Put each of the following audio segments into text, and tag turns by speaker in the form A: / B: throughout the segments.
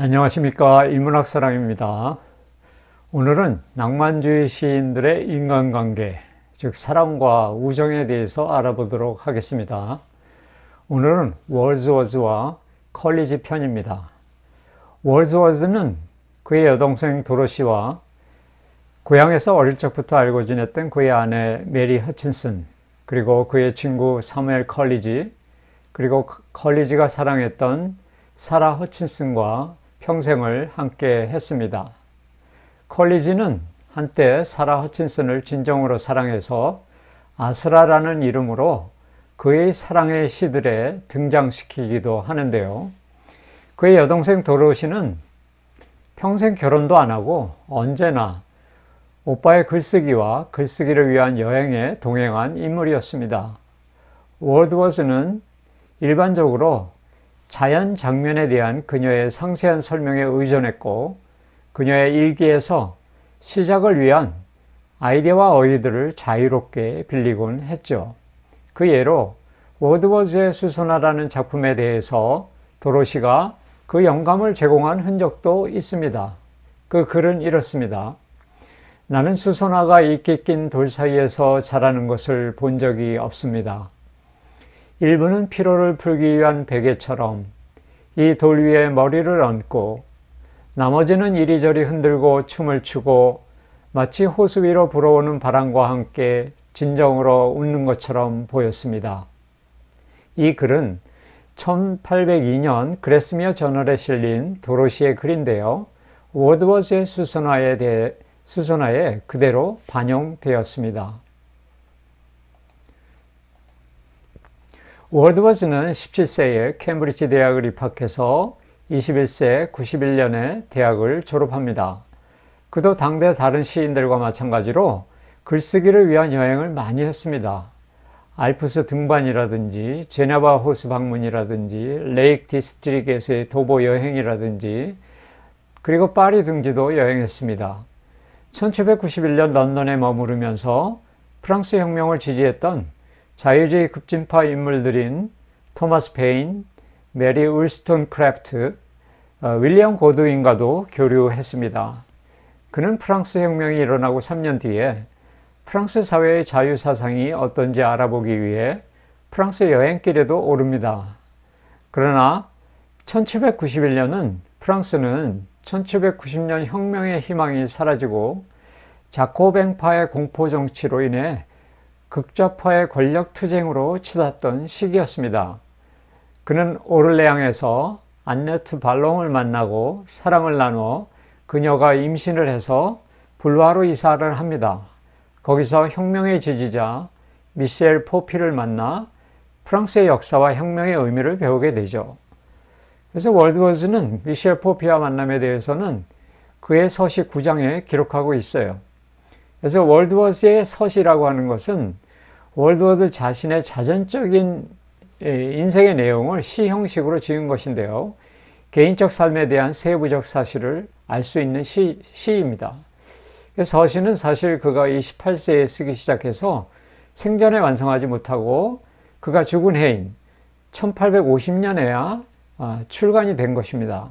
A: 안녕하십니까. 인문학사랑입니다. 오늘은 낭만주의 시인들의 인간관계, 즉 사랑과 우정에 대해서 알아보도록 하겠습니다. 오늘은 월즈워즈와 컬리지 편입니다. 월즈워즈는 그의 여동생 도로시와 고향에서 어릴 적부터 알고 지냈던 그의 아내 메리 허친슨, 그리고 그의 친구 사무엘 컬리지, 그리고 컬리지가 사랑했던 사라 허친슨과 평생을 함께 했습니다. 컬리지는 한때 사라 허친슨을 진정으로 사랑해서 아스라라는 이름으로 그의 사랑의 시들에 등장시키기도 하는데요. 그의 여동생 도로시는 평생 결혼도 안 하고 언제나 오빠의 글쓰기와 글쓰기를 위한 여행에 동행한 인물이었습니다. 월드워즈는 일반적으로 자연 장면에 대한 그녀의 상세한 설명에 의존했고, 그녀의 일기에서 시작을 위한 아이디어와 어휘들을 자유롭게 빌리곤 했죠. 그 예로 월드워즈의 수선화라는 작품에 대해서 도로시가 그 영감을 제공한 흔적도 있습니다. 그 글은 이렇습니다. 나는 수선화가 이끼 낀 돌 사이에서 자라는 것을 본 적이 없습니다. 일부는 피로를 풀기 위한 베개처럼 이 돌 위에 머리를 얹고 나머지는 이리저리 흔들고 춤을 추고 마치 호수 위로 불어오는 바람과 함께 진정으로 웃는 것처럼 보였습니다. 이 글은 1802년 그레스미어 저널에 실린 도로시의 글인데요. 월드워즈의 수선화에 그대로 반영되었습니다. 월드워즈는 17세에 캠브리지 대학을 입학해서 21세 91년에 대학을 졸업합니다. 그도 당대 다른 시인들과 마찬가지로 글쓰기를 위한 여행을 많이 했습니다. 알프스 등반이라든지 제네바 호수 방문이라든지 레이크 디스트릭에서의 도보 여행이라든지 그리고 파리 등지도 여행했습니다. 1791년 런던에 머무르면서 프랑스 혁명을 지지했던 자유주의 급진파 인물들인 토마스 페인, 메리 울스톤크래프트, 윌리엄 고드윈과도 교류했습니다. 그는 프랑스 혁명이 일어나고 3년 뒤에 프랑스 사회의 자유사상이 어떤지 알아보기 위해 프랑스 여행길에도 오릅니다. 그러나 1791년은 프랑스는 1790년 혁명의 희망이 사라지고 자코뱅파의 공포정치로 인해 극좌파의 권력 투쟁으로 치닫던 시기였습니다. 그는 오를레앙에서 안네트 발롱을 만나고 사랑을 나누어 그녀가 임신을 해서 불화로 이사를 합니다. 거기서 혁명의 지지자 미셸 포피를 만나 프랑스의 역사와 혁명의 의미를 배우게 되죠. 그래서 월드워즈는 미셸 포피와 만남에 대해서는 그의 서시 9장에 기록하고 있어요. 그래서 월드워즈의 서시라고 하는 것은 월드워즈 자신의 자전적인 인생의 내용을 시 형식으로 지은 것인데요. 개인적 삶에 대한 세부적 사실을 알 수 있는 시입니다. 서시는 사실 그가 28세에 쓰기 시작해서 생전에 완성하지 못하고 그가 죽은 해인 1850년에야 출간이 된 것입니다.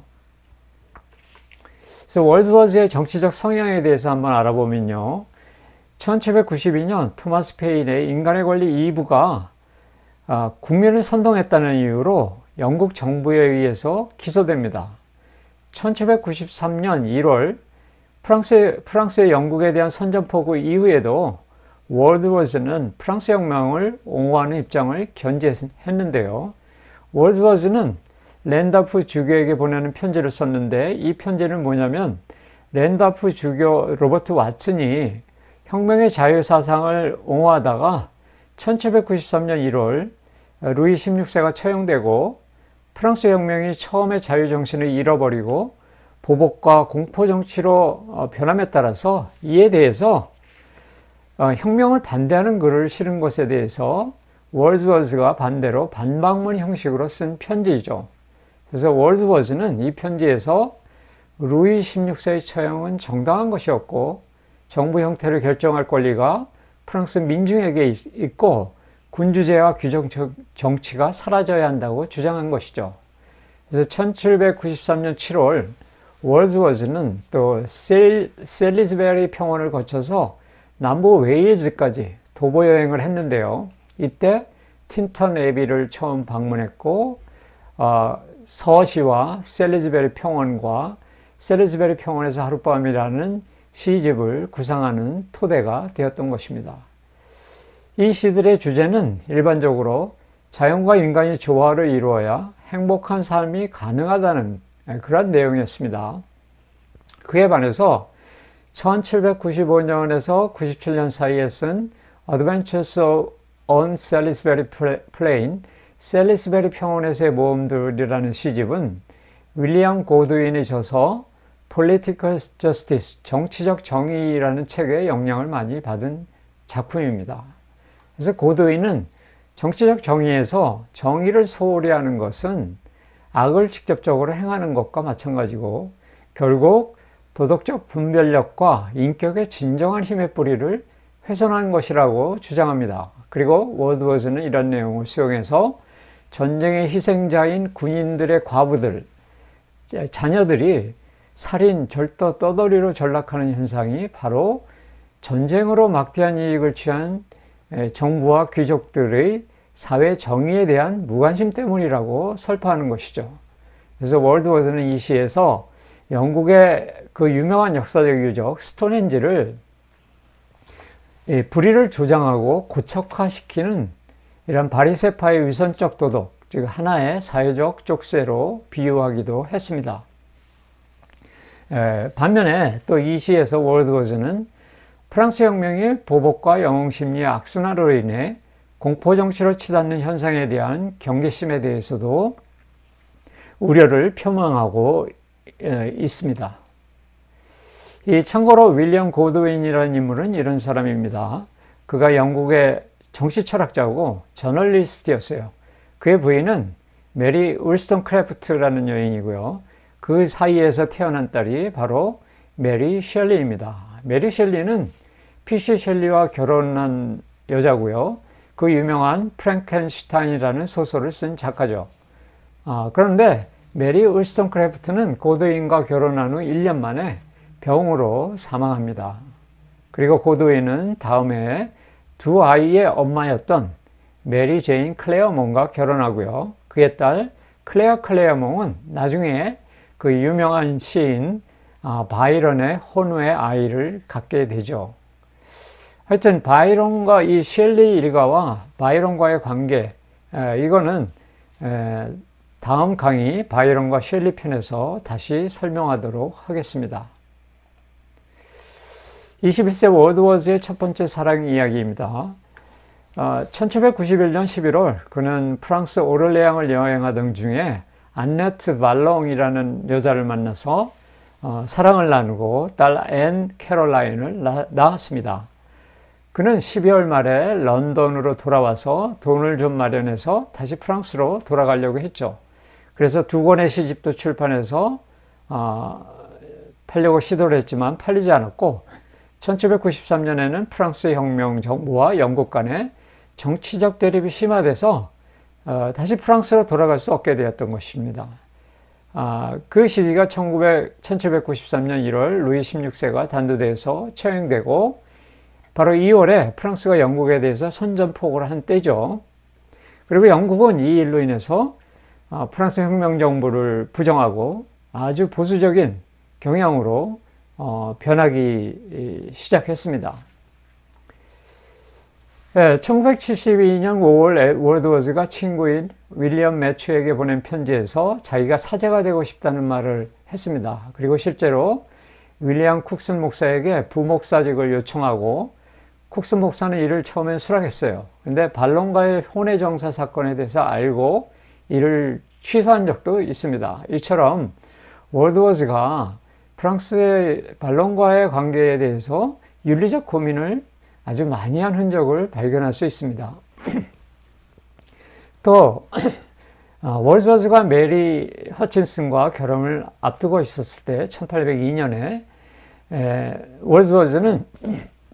A: 그래서 월드워즈의 정치적 성향에 대해서 한번 알아보면요. 1792년 토마스 페인의 인간의 권리 2부가 국민을 선동했다는 이유로 영국 정부에 의해서 기소됩니다. 1793년 1월 프랑스의 영국에 대한 선전포고 이후에도 월드워즈는 프랑스 혁명을 옹호하는 입장을 견지했는데요. 월드워즈는 랜다프 주교에게 보내는 편지를 썼는데 이 편지는 뭐냐면 랜다프 주교 로버트 왓슨이 혁명의 자유사상을 옹호하다가 1793년 1월 루이 16세가 처형되고 프랑스 혁명이 처음의 자유정신을 잃어버리고 보복과 공포정치로 변함에 따라서 이에 대해서 혁명을 반대하는 글을 실은 것에 대해서 월드워즈가 반대로 반박문 형식으로 쓴 편지이죠. 그래서 월드워즈는 이 편지에서 루이 16세의 처형은 정당한 것이었고 정부 형태를 결정할 권리가 프랑스 민중에게 있고 군주제와 규정 정치가 사라져야 한다고 주장한 것이죠. 그래서 1793년 7월 월드워즈는 또 셀리스베리 평원을 거쳐서 남부 웨일즈까지 도보 여행을 했는데요. 이때 틴턴 애비를 처음 방문했고 서시와 셀리스베리 평원과 셀리스베리 평원에서 하룻밤이라는 시집을 구상하는 토대가 되었던 것입니다. 이 시들의 주제는 일반적으로 자연과 인간이 조화를 이루어야 행복한 삶이 가능하다는 그런 내용이었습니다. 그에 반해서 1795년에서 97년 사이에 쓴 Adventures on Salisbury Plain, 셀리스베리 평원에서의 모험들이라는 시집은 윌리엄 고드윈이 저서 Political Justice, 정치적 정의라는 책에 영향을 많이 받은 작품입니다. 그래서 고드윈은 정치적 정의에서 정의를 소홀히 하는 것은 악을 직접적으로 행하는 것과 마찬가지고 결국 도덕적 분별력과 인격의 진정한 힘의 뿌리를 훼손하는 것이라고 주장합니다. 그리고 월드워즈는 이런 내용을 수용해서 전쟁의 희생자인 군인들의 과부들, 자녀들이 살인, 절도, 떠돌이로 전락하는 현상이 바로 전쟁으로 막대한 이익을 취한 정부와 귀족들의 사회 정의에 대한 무관심 때문이라고 설파하는 것이죠. 그래서 월드워즈는 이 시에서 영국의 그 유명한 역사적 유적 스톤헨지를 불의를 조장하고 고착화시키는 이런 바리새파의 위선적 도덕, 즉 하나의 사회적 족쇄로 비유하기도 했습니다. 반면에 또 이 시에서 월드워즈는 프랑스 혁명의 보복과 영웅심리의 악순환으로 인해 공포정치로 치닫는 현상에 대한 경계심에 대해서도 우려를 표명하고 있습니다. 참고로 윌리엄 고드윈이라는 인물은 이런 사람입니다. 그가 영국의 정치 철학자고 저널리스트였어요. 그의 부인은 메리 울스턴크래프트라는 여인이고요. 그 사이에서 태어난 딸이 바로 메리 셸리입니다. 메리 셸리는 PC 셸리와 결혼한 여자고요. 그 유명한 프랭켄슈타인이라는 소설을 쓴 작가죠. 그런데 메리 울스턴크래프트는 고드윈과 결혼한 후 1년 만에 병으로 사망합니다. 그리고 고드윈은 다음 해에 두 아이의 엄마였던 메리 제인 클레어몬과 결혼하고요. 그의 딸 클레어 클레어몬은 나중에 그 유명한 시인 바이런의 혼후의 아이를 갖게 되죠. 하여튼 바이런과 이 셸리 일가와 바이런과의 관계, 이거는 다음 강의 바이런과 셸리 편에서 다시 설명하도록 하겠습니다. 21세 월드워즈의 첫 번째 사랑 이야기입니다. 1791년 11월 그는 프랑스 오를레앙을 여행하던 중에 안네트 발롱이라는 여자를 만나서 사랑을 나누고 딸 앤 캐롤라인을 낳았습니다. 그는 12월 말에 런던으로 돌아와서 돈을 좀 마련해서 다시 프랑스로 돌아가려고 했죠. 그래서 두 권의 시집도 출판해서 팔려고 시도를 했지만 팔리지 않았고 1793년에는 프랑스 혁명 정부와 영국 간에 정치적 대립이 심화돼서 다시 프랑스로 돌아갈 수 없게 되었던 것입니다. 그 시기가 1793년 1월 루이 16세가 단두대에서 처형되고 바로 2월에 프랑스가 영국에 대해서 선전포고를 한 때죠. 그리고 영국은 이 일로 인해서 프랑스 혁명 정부를 부정하고 아주 보수적인 경향으로 변하기 시작했습니다. 1972년 5월 월드워즈가 친구인 윌리엄 매튜에게 보낸 편지에서 자기가 사제가 되고 싶다는 말을 했습니다. 그리고 실제로 윌리엄 쿡슨 목사에게 부목사직을 요청하고 쿡슨 목사는 이를 처음엔 수락했어요. 근데 발론과의 혼외 정사 사건에 대해서 알고 이를 취소한 적도 있습니다. 이처럼 월드워즈가 프랑스의 발론과의 관계에 대해서 윤리적 고민을 아주 많이 한 흔적을 발견할 수 있습니다. 또 월드워즈가 메리 허친슨과 결혼을 앞두고 있었을 때 1802년에 월드워즈는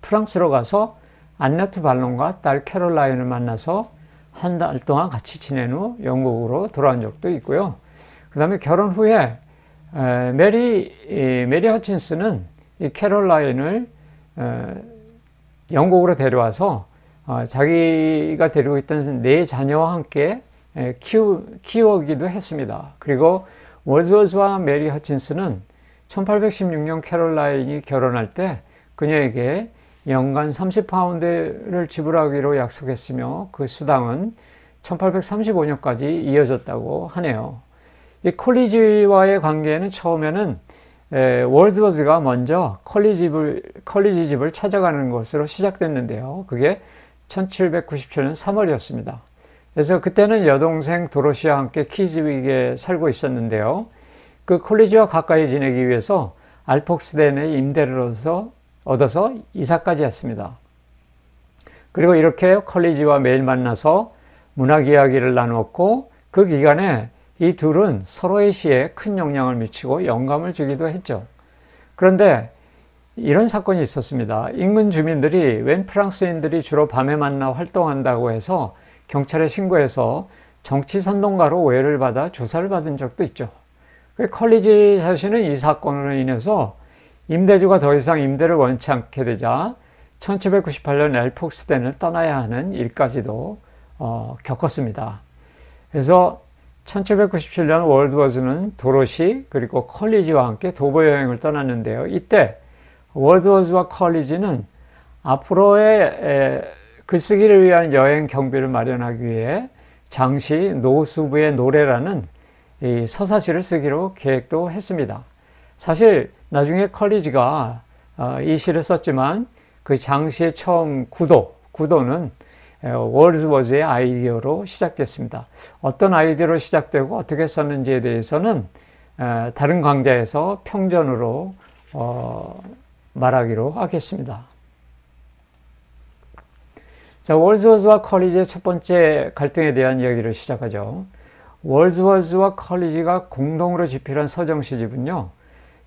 A: 프랑스로 가서 안네트 발론과 딸 캐롤라인을 만나서 한 달 동안 같이 지낸 후 영국으로 돌아온 적도 있고요. 그 다음에 결혼 후에 메리 허친스는 이 캐롤라인을 영국으로 데려와서 자기가 데리고 있던 네 자녀와 함께 키우기도 했습니다. 그리고 월드워즈와 메리 허친스는 1816년 캐롤라인이 결혼할 때 그녀에게 연간 30파운드를 지불하기로 약속했으며 그 수당은 1835년까지 이어졌다고 하네요. 이 콜리지와의 관계는 처음에는 월드워즈가 먼저 컬리지 집을 찾아가는 것으로 시작됐는데요. 그게 1797년 3월이었습니다. 그래서 그때는 여동생 도로시와 함께 키즈윅에 살고 있었는데요. 그 콜리지와 가까이 지내기 위해서 알폭스덴의 임대를 얻어서 이사까지 했습니다. 그리고 이렇게 컬리지와 매일 만나서 문학 이야기를 나누었고 그 기간에 이 둘은 서로의 시에 큰 영향을 미치고 영감을 주기도 했죠. 그런데 이런 사건이 있었습니다. 인근 주민들이 웬 프랑스인들이 주로 밤에 만나 활동한다고 해서 경찰에 신고해서 정치 선동가로 오해를 받아 조사를 받은 적도 있죠. 컬리지 자신은 이 사건으로 인해서 임대주가 더 이상 임대를 원치 않게 되자 1798년 엘폭스덴을 떠나야 하는 일까지도 겪었습니다. 그래서 1797년 월드워즈는 도로시 그리고 컬리지와 함께 도보 여행을 떠났는데요. 이때 월드워즈와 컬리지는 앞으로의 글쓰기를 위한 여행 경비를 마련하기 위해 장시 노수부의 노래라는 이 서사시를 쓰기로 계획도 했습니다. 사실 나중에 컬리지가 이 시를 썼지만 그 장시의 처음 구도는 월드워즈의 아이디어로 시작됐습니다. 어떤 아이디어로 시작되고 어떻게 썼는지에 대해서는 다른 강좌에서 평전으로 말하기로 하겠습니다. 자, 월드워즈와 컬리지의 첫 번째 갈등에 대한 이야기를 시작하죠. 월드워즈와 컬리지가 공동으로 집필한 서정시집은요,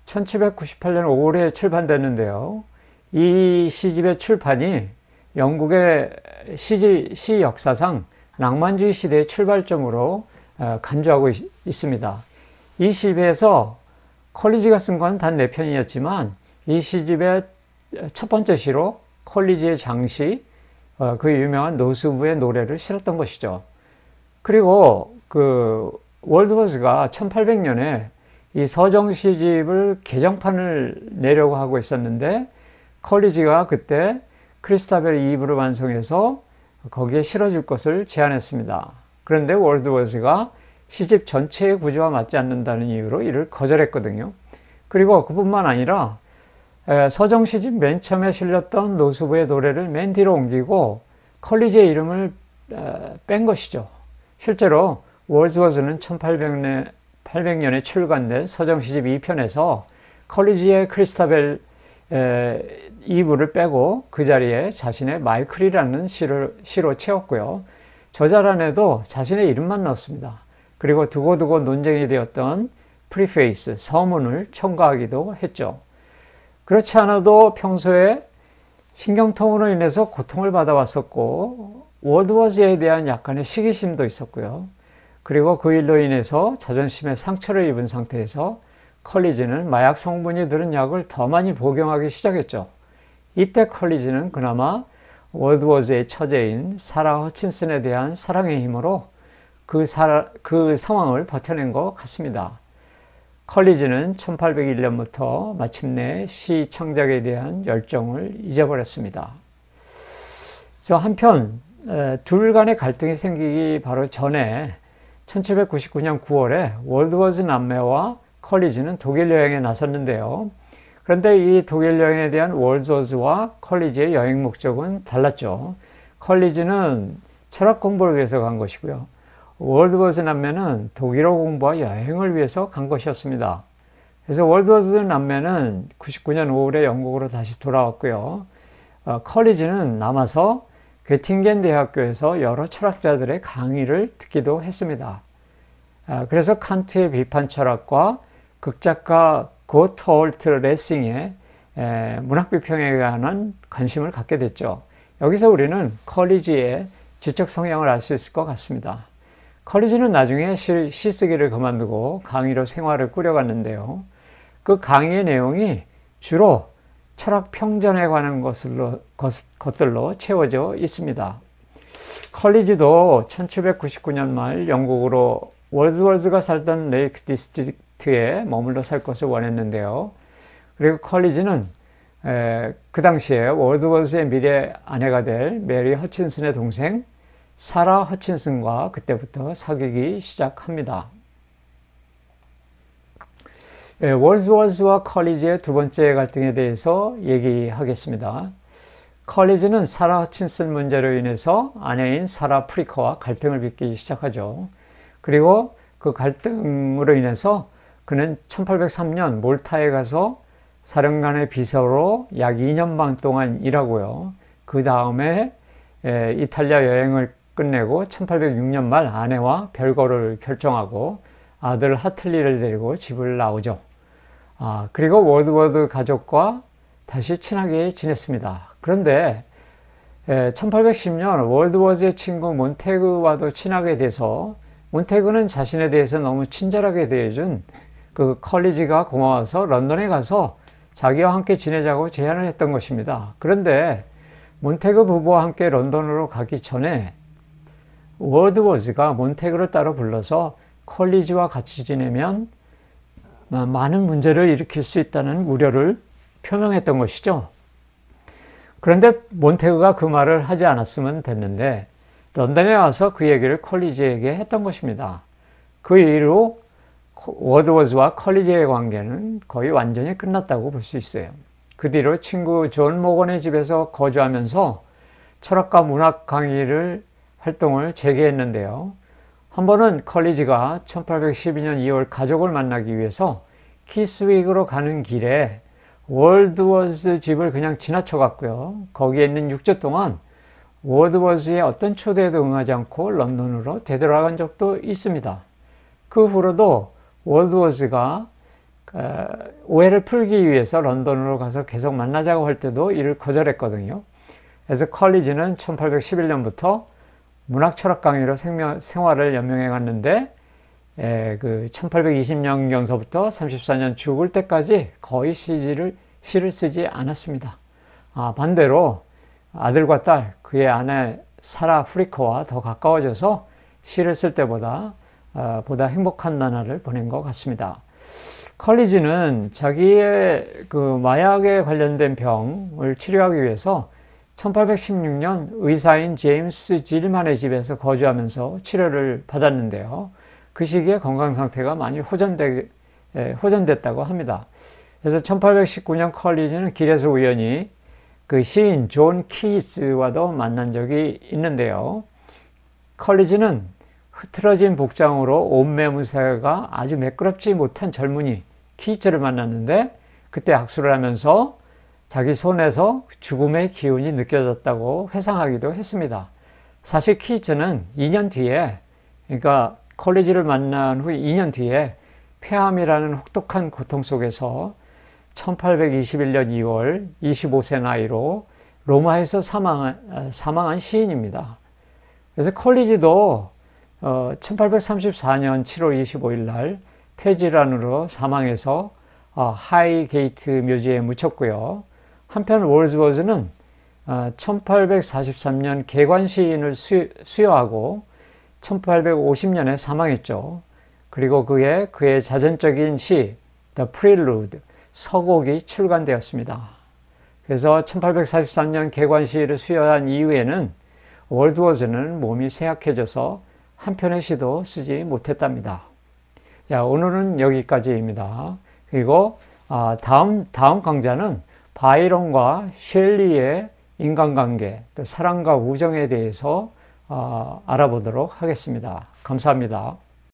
A: 1798년 5월에 출판됐는데요. 이 시집의 출판이 영국의 시 역사상 낭만주의 시대의 출발점으로 간주하고 있습니다. 이 시집에서 컬리지가 쓴 건 단 4편이었지만 이 시집의 첫 번째 시로 컬리지의 장시, 그 유명한 노수부의 노래를 실었던 것이죠. 그리고 그 월드워즈가 1800년에 이 서정시집을 개정판을 내려고 하고 있었는데 컬리지가 그때 크리스타벨 2부를 완성해서 거기에 실어줄 것을 제안했습니다. 그런데 월드워즈가 시집 전체의 구조와 맞지 않는다는 이유로 이를 거절했거든요. 그리고 그뿐만 아니라 서정시집 맨 처음에 실렸던 노수부의 노래를 맨 뒤로 옮기고 컬리지의 이름을 뺀 것이죠. 실제로 월드워즈는 1800년에 출간된 서정시집 2편에서 컬리지의 크리스타벨 2부를 빼고 그 자리에 자신의 마이클이라는 시로 채웠고요. 저자란에도 자신의 이름만 넣었습니다. 그리고 두고두고 논쟁이 되었던 프리페이스, 서문을 첨가하기도 했죠. 그렇지 않아도 평소에 신경통으로 인해서 고통을 받아왔었고 월드워즈에 대한 약간의 시기심도 있었고요. 그리고 그 일로 인해서 자존심에 상처를 입은 상태에서 컬리지는 마약 성분이 들은 약을 더 많이 복용하기 시작했죠. 이때 컬리지는 그나마 월드워즈의 처제인 사라 허친슨에 대한 사랑의 힘으로 그 상황을 버텨낸 것 같습니다. 컬리지는 1801년부터 마침내 시 창작에 대한 열정을 잊어버렸습니다. 한편 둘 간의 갈등이 생기기 바로 전에 1799년 9월에 월드워즈 남매와 컬리지는 독일 여행에 나섰는데요. 그런데 이 독일 여행에 대한 월드워즈와 컬리지의 여행 목적은 달랐죠. 컬리지는 철학 공부를 위해서 간 것이고요. 월드워즈 남매는 독일어 공부와 여행을 위해서 간 것이었습니다. 그래서 월드워즈 남매는 99년 5월에 영국으로 다시 돌아왔고요. 컬리지는 남아서 괴팅겐 대학교에서 여러 철학자들의 강의를 듣기도 했습니다. 그래서 칸트의 비판 철학과 극작가 고트홀트 레싱의 문학 비평에 관한 관심을 갖게 됐죠. 여기서 우리는 컬리지의 지적 성향을 알 수 있을 것 같습니다. 컬리지는 나중에 시쓰기를 그만두고 강의로 생활을 꾸려갔는데요. 그 강의의 내용이 주로 철학 평전에 관한 것들로 채워져 있습니다. 컬리지도 1799년 말 영국으로 월드워즈가 살던 레이크 디스트릭트에 머물러 살 것을 원했는데요. 그리고 컬리지는 그 당시에 월드워즈의 미래 아내가 될 메리 허친슨의 동생 사라 허친슨과 그때부터 사귀기 시작합니다. 월드워즈와 컬리지의 두 번째 갈등에 대해서 얘기하겠습니다. 컬리지는 사라 허친슨 문제로 인해서 아내인 사라 프리커와 갈등을 빚기 시작하죠. 그리고 그 갈등으로 인해서 그는 1803년 몰타에 가서 사령관의 비서로 약 2년 반 동안 일하고요. 그 다음에 이탈리아 여행을 끝내고 1806년 말 아내와 별거를 결정하고 아들 하틀리를 데리고 집을 나오죠. 그리고 월드워드 가족과 다시 친하게 지냈습니다. 그런데 1810년 월드워즈의 친구 몬테그와도 친하게 돼서 몬테그는 자신에 대해서 너무 친절하게 대해준 그 컬리지가 고마워서 런던에 가서 자기와 함께 지내자고 제안을 했던 것입니다. 그런데 몬테그 부부와 함께 런던으로 가기 전에 월드워즈가 몬테그를 따로 불러서 컬리지와 같이 지내면 많은 문제를 일으킬 수 있다는 우려를 표명했던 것이죠. 그런데 몬테그가 그 말을 하지 않았으면 됐는데 런던에 와서 그 얘기를 컬리지에게 했던 것입니다. 그 이후로 월드워즈와 컬리지의 관계는 거의 완전히 끝났다고 볼 수 있어요. 그 뒤로 친구 존 모건의 집에서 거주하면서 철학과 문학 강의를 활동을 재개했는데요. 한 번은 컬리지가 1812년 2월 가족을 만나기 위해서 키스윅으로 가는 길에 월드워즈 집을 그냥 지나쳐 갔고요. 거기에 있는 6주 동안 월드워즈의 어떤 초대에도 응하지 않고 런던으로 되돌아간 적도 있습니다. 그 후로도 월드워즈가 오해를 풀기 위해서 런던으로 가서 계속 만나자고 할 때도 이를 거절했거든요. 그래서 컬리지는 1811년부터 문학 철학 강의로 생활을 연명해 갔는데 그 1820년경서부터 34년 죽을 때까지 거의 시를 쓰지 않았습니다. 반대로 아들과 딸, 그의 아내 사라 프리커와 더 가까워져서 시를 쓸 때보다 보다 행복한 나날을 보낸 것 같습니다. 컬리지는 자기의 그 마약에 관련된 병을 치료하기 위해서 1816년 의사인 제임스 질만의 집에서 거주하면서 치료를 받았는데요. 그 시기에 건강 상태가 많이 호전됐다고 합니다. 그래서 1819년 컬리지는 길에서 우연히 그 시인 존 키스와도 만난 적이 있는데요. 컬리지는 흐트러진 복장으로 옷매무새가 아주 매끄럽지 못한 젊은이 키츠를 만났는데 그때 악수를 하면서 자기 손에서 죽음의 기운이 느껴졌다고 회상하기도 했습니다. 사실 키츠는 2년 뒤에, 그러니까 컬리지를 만난 후 2년 뒤에 폐암이라는 혹독한 고통 속에서 1821년 2월 25세 나이로 로마에서 사망한 시인입니다. 그래서 컬리지도 1834년 7월 25일 날 폐질환으로 사망해서 하이게이트 묘지에 묻혔고요. 한편 월드워즈는 1843년 개관 시인을 수여하고 1850년에 사망했죠. 그리고 그의 자전적인 시 The Prelude, 서곡이 출간되었습니다. 그래서 1843년 개관 시를 수여한 이후에는 월드워즈는 몸이 쇠약해져서 한 편의 시도 쓰지 못했답니다. 오늘은 여기까지입니다. 그리고 다음 강좌는 바이런과 셸리의 인간관계, 또 사랑과 우정에 대해서 알아보도록 하겠습니다. 감사합니다.